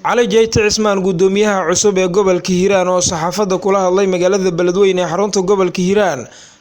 Cali Jeyte Cismaan gudoomiyaha cusub ee gobolka Hiiraan oo saxaafadda kula hadlay magaalada Beledweyne ee xarunta gobolka Hiiraan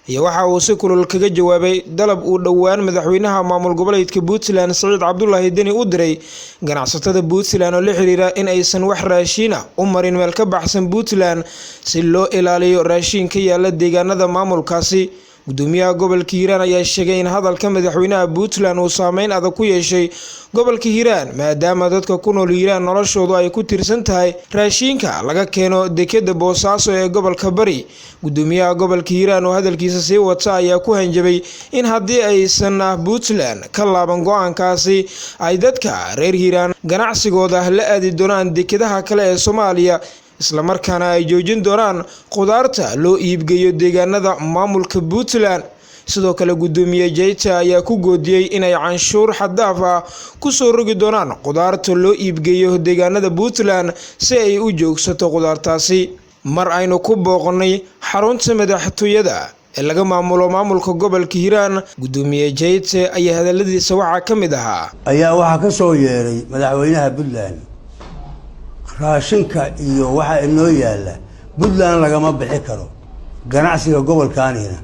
ayaa waxa uu si kulul kaga jawaabay dalab uu dhawaan madaxweynaha maamul goboleedka Puntland Saciid Cabdullaahi Deni u diray ganacsatada Puntland oo la xiriira in aysan wax raashin u marin meel ka baxsan Puntland si loo ilaaliyo raashinka yaala deegaanada maamulkaasi. Gudoomiyaha gobolka Hiiraan ayaa sheegay in hadalka madaxweynaha Puntland uu saameyn adag ku yeeshay gobolka Hiiraan maadaama dadka ku nool Hiiraan noloshoodu ay ku tirsan tahay raashinka laga keeno dekedda Boosaaso ee gobolka Bari. Gudoomiyaha gobolka Hiiraan oo hadalkiisa sii wata ayaa ku hanjabay in haddii aysan Puntland ka laaban go'aankaasi ay dadka reer Hiiraan ganacsigooda la aadi doonaan dekedaha kale ee Soomaaliya isla markaana ay joojin doonaan qudaarta loo iibgeeyo deegaanada maamulka Puntland. Sidoo kale gudoomiye Jeyte ayaa ku goodiyay inay canshuur xad dhaaf ah ku soo rogi doonaan qudaarta loo iibgeeyo deegaanada Puntland si ay u joogsato qudaartaasi. Mar aynu ku booqnay xarunta madaxtooyada ee laga maamulo maamulka gobolka Hiiraan, gudoomiye Jeyte ayaa hadaladiisa waxa ka mid ahaa waxa ka soo yeeray madaxweynaha Puntland raashinka iyo waxa inoo yaala Puntland lagama bixi karo ganacsiga gobolkaanina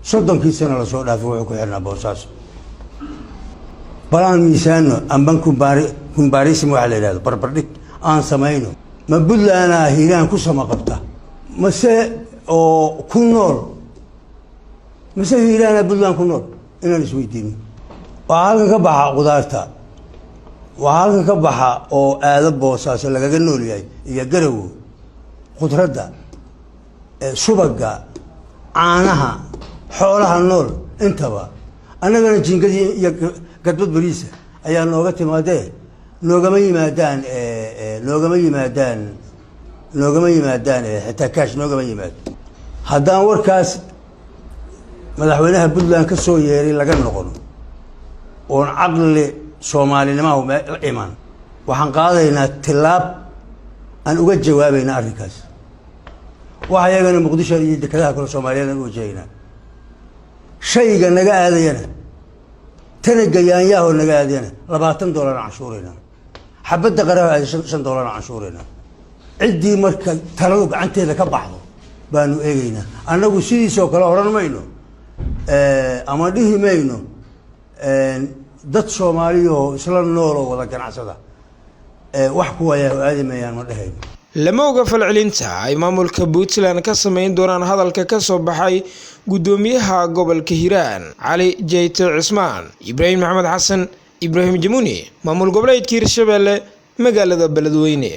30 sano la soo dhaafay wuxuu ku xirnaa Boosaaso balan miisaano amban kumbaarisim waxa la yiraahdo barbardhig aan sameeyno ma Puntland Hiiraan ku sama qabta mase oo ku nool mase Hiiraan Puntland ku nool inaan isweydiino waxa ka baxa qudaarta waxa ka baxa oo aad Boosaaso lagaga nool yahay iyo garow khudradda subaga caanaha xoolaha nool intaba annagana jingadii iyo gadbad bariisa ayaa nooga timaadee noogama yimaadaan xitaa kaash noogama yimaado haddaan warkaas madaxweynaha Puntland ka soo yeeray laga noqon oon caqli Soomaalinimaha ma iman waxaan qaadaynaa tilaab aan uga jawaabayna arrinkaas waxa yagana Muqdisho iyo dekedaha kale Soomaaliyeed u jeeyna shayga naga aadayna tanagayaanyaha naga aadayna $20 canshuurayna xabadda qaraha $5 canshuurayna cidii marka taladu gacanteeda ka baxdo baanu eegaynaa annagu sidiisoo kale oran mayno ama dhihi mayno dad Soomaaliyo isla nool oo wada ganacsada wax ku waya aadimayaan ma dhahayn lama oga falcelinta ay maamulka Puntland ka sameyn doonaan hadalka ka soo baxay gudoomiyaha gobolka Hiiraan Cali Jeyte Cismaan. Ibraahim Maxamed Xasan Ibraahim Jamuni maamul goboleedka Hiirshabelle magaalada Beledweyne.